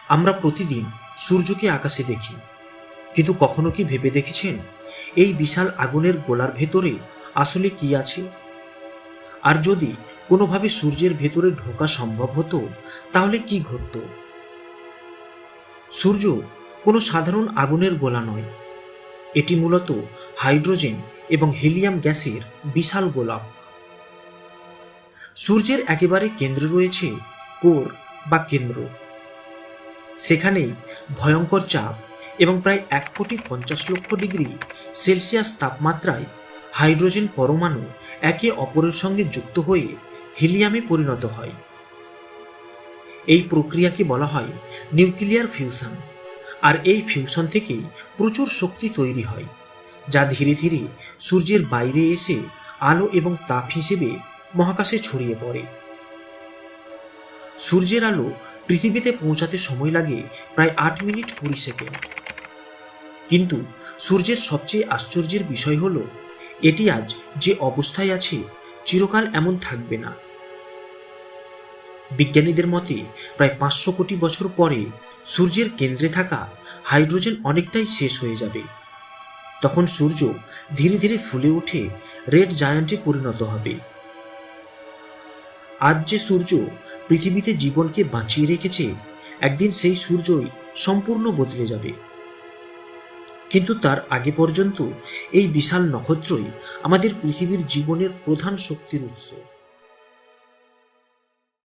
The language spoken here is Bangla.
আমরা প্রতিদিন সূর্যকে আকাশে দেখি, কিন্তু কখনো কি ভেবে দেখেছেন এই বিশাল আগুনের গোলার ভেতরে আসলে কি আছে? আর যদি কোনোভাবে সূর্যের ভেতরে ঢোকা সম্ভব হতো, তাহলে কি ঘটতো? সূর্য কোনো সাধারণ আগুনের গোলা নয়। এটি মূলত হাইড্রোজেন এবং হিলিয়াম গ্যাসের বিশাল গোলক। সূর্যের একেবারে কেন্দ্রে রয়েছে কোর বা কেন্দ্র। সেখানেই ভয়ঙ্কর চাপ এবং প্রায় 1,50,00,000 ডিগ্রি সেলসিয়াস তাপমাত্রায় হাইড্রোজেন পরমাণু একে অপরের সঙ্গে যুক্ত হয়ে হিলিয়ামে পরিণত হয়। এই প্রক্রিয়াকে বলা হয় নিউক্লিয়ার ফিউশন। আর এই ফিউশন থেকেই প্রচুর শক্তি তৈরি হয়, যা ধীরে ধীরে সূর্যের বাইরে এসে আলো এবং তাপ হিসেবে মহাকাশে ছড়িয়ে পড়ে। সূর্যের আলো পৃথিবীতে পৌঁছাতে সময় লাগে প্রায় 8 মিনিট 20 সেকেন্ড। কিন্তু সূর্যের সবচেয়ে আশ্চর্যের বিষয় হলো, এটি আজ যে অবস্থায় আছে চিরকাল এমন থাকবে না। বিজ্ঞানীদের মতে প্রায় 500 কোটি বছর পরে সূর্যের কেন্দ্রে থাকা হাইড্রোজেন অনেকটাই শেষ হয়ে যাবে। তখন সূর্য ধীরে ধীরে ফুলে উঠে রেড জায়ান্টে পরিণত হবে। আজ যে সূর্য পৃথিবীতে জীবনকে বাঁচিয়ে রেখেছে, একদিন সেই সূর্যই সম্পূর্ণ বদলে যাবে। কিন্তু তার আগে পর্যন্ত এই বিশাল নক্ষত্রই আমাদের পৃথিবীর জীবনের প্রধান শক্তির উৎস।